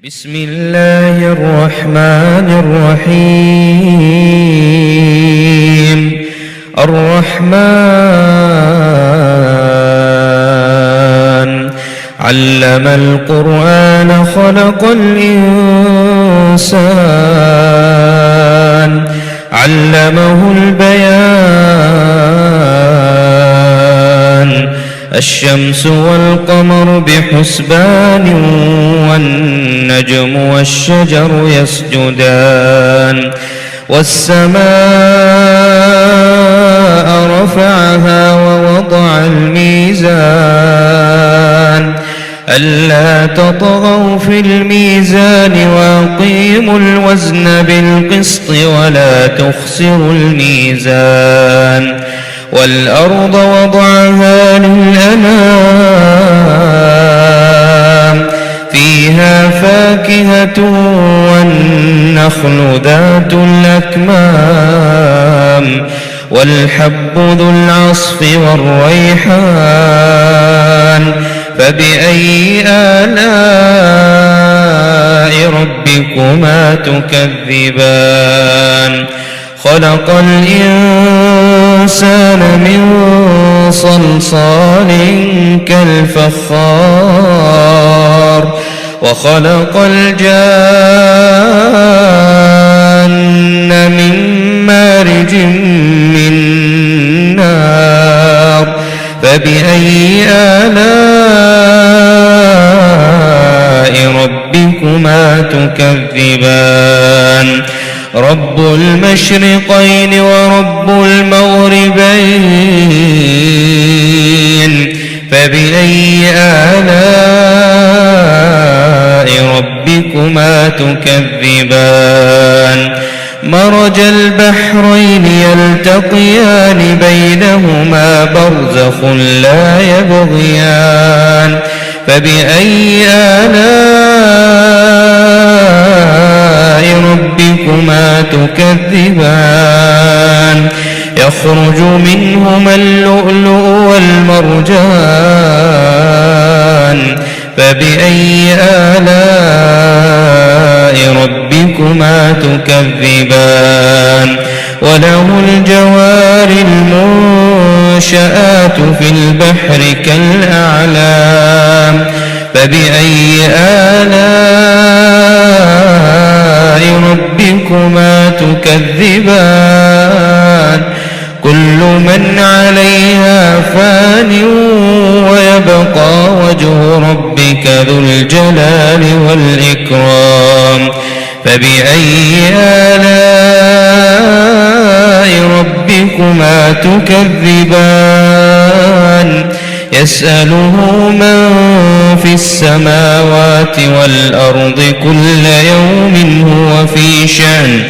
بسم الله الرحمن الرحيم. الرحمن علم القرآن خلق الإنسان علمه البيان. الشمس والقمر بحسبان والنجم والشجر يسجدان. والسماء رفعها ووضع الميزان ألا تطغوا في الميزان وأقيموا الوزن بالقسط ولا تخسروا الميزان. والأرض وضعها للأنام فيها فاكهة والنخل ذات الأكمام والحب ذو العصف والريحان. فبأي آلاء ربكما تكذبان؟ خلق الإنسان من صلصال كالفخار وخلق الجان من مارج من نار. فبأي آلاء ربكما تكذبان؟ رب المشرقين ورب المغربين. فبأي آلاء ربكما تكذبان؟ مرج البحرين يلتقيان بينهما برزخ لا يبغيان. فبأي آلاء ربكما تكذبان؟ يخرج منهما اللؤلؤ والمرجان. فبأي آلاء ربكما تكذبان؟ وله الجوار المنشآت في البحر كالأعلام. فبأي آلاء ربكما تكذبان؟ كل من عليها فان ويبقى وجه ربك ذو الجلال والإكرام. فبأي آلاء ربكما تكذبان؟ يسأله من في السماوات والأرض كل يوم هو في شأن.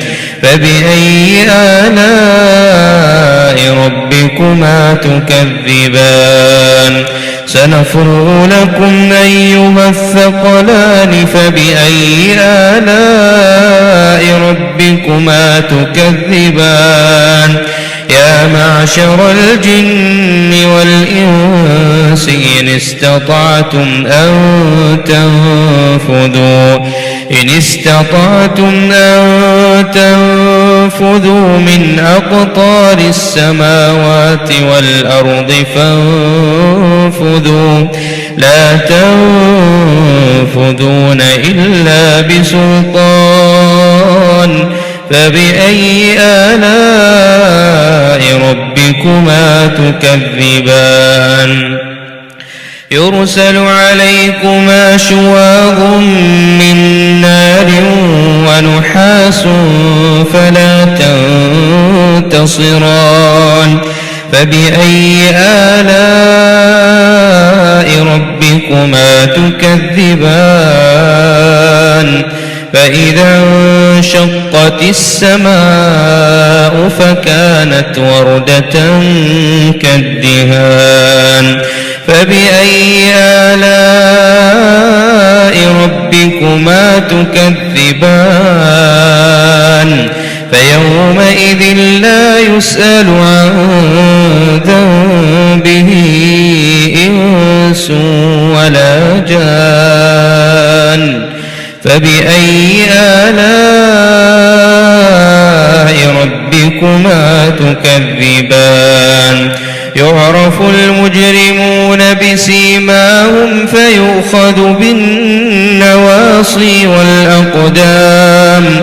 فبأي آلاء ربكما تكذبان؟ سنفرغ لكم أيها الثقلان. فبأي آلاء ربكما تكذبان؟ يا معشر الجن والإنس إن استطعتم أن تنفذوا من أقطار السماوات والأرض فانفذوا لا تنفذون إلا بسلطان. فبأي آلاء ربكما تكذبان؟ يرسل عليكما شواظ من نار ونحاس فلا تنتصران. فبأي آلاء ربكما تكذبان؟ فإذا انشقت السماء فكانت وردة كالدهان. فبأي آلاء ربكما تكذبان؟ فيومئذ لا يسأل عن ذنبه إنس ولا جان. فبأي آلاء ربكما تكذبان يعرف المجرمون بسيماهم فيؤخذ بالنواصي والأقدام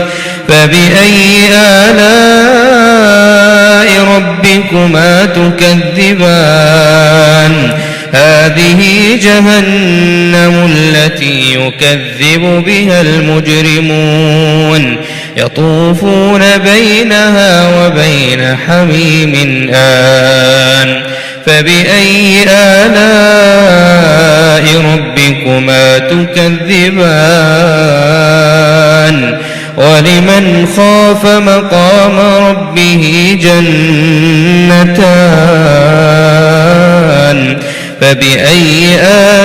فبأي آلاء ربكما تكذبان هذه جهنم التي يكذب بها المجرمون يطوفون بينها وبين حميم آن فبأي آلاء ربكما تكذبان ولمن خاف مقام ربه جنتان فبأي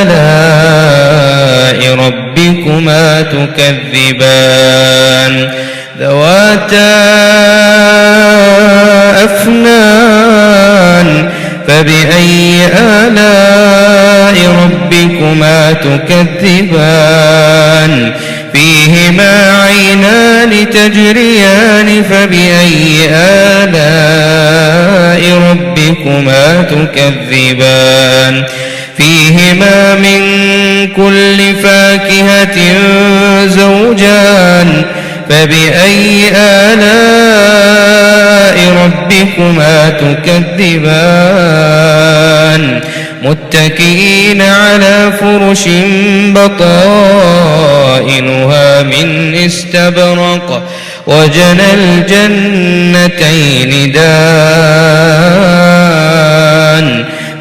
آلاء ربكما تكذبان ذواتا أفنان فبأي آلاء ربكما تكذبان فيهما عينان تجريان فبأي آلاء ربكما تكذبان فيهما من كل فاكهة زوجان فبأي آلاء ربكما تكذبان متكئين على فرش بطائنها من استبرق وجنى الجنتين دان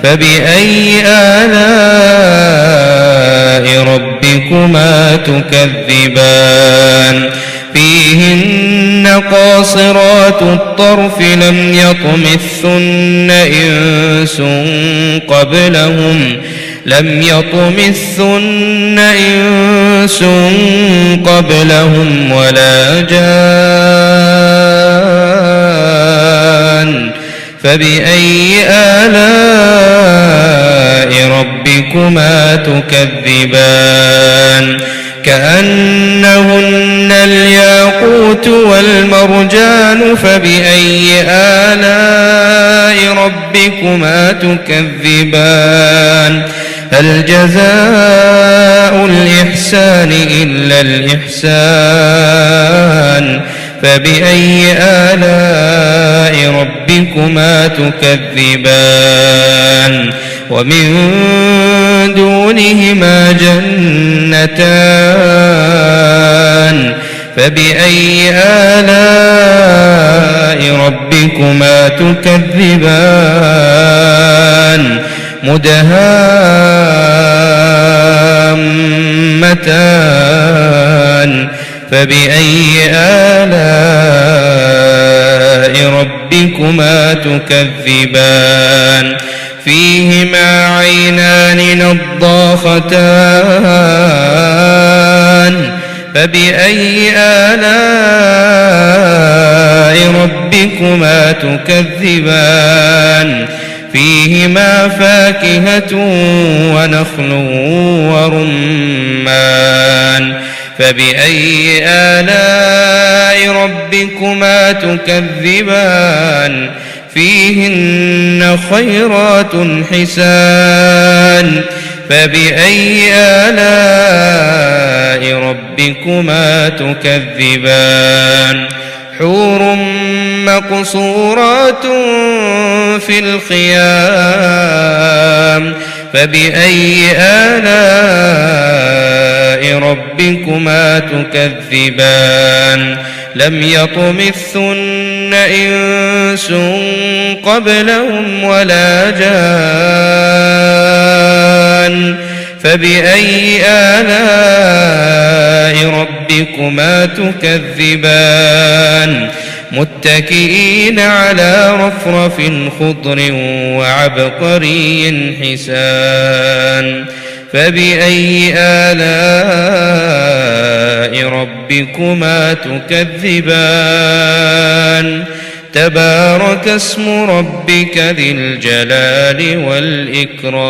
فبأي آلاء ربكما تكذبان فيهن قاصرات الطرف لم يطمثن إنس قبلهم ولا جان فبأي آلاء ربكما تكذبان كأنهن الياقوت والمرجان فبأي آلاء ربكما تكذبان هل جزاء الإحسان إلا الإحسان فبأي آلاء ربكما تكذبان ومن دونهما جنتان فبأي آلاء ربكما تكذبان مدهامتان فبأي آلاء ربكما تكذبان فيهما عينان نضاختان فبأي آلاء ربكما تكذبان فيهما فاكهة ونخل ورمان فبأي آلاء ربكما تكذبان فيهن خيرات حسان فبأي آلاء ربكما تكذبان حور مقصورات في الخيام فبأي آلاء ربكما تكذبان لم يطمثن إنس قبلهم ولا جان فبأي آلاء ربكما تكذبان متكئين على رفرف خضر وعبقري حسان فبأي آلاء ربكما تكذبان تبارك اسم ربك ذي الجلال والإكرام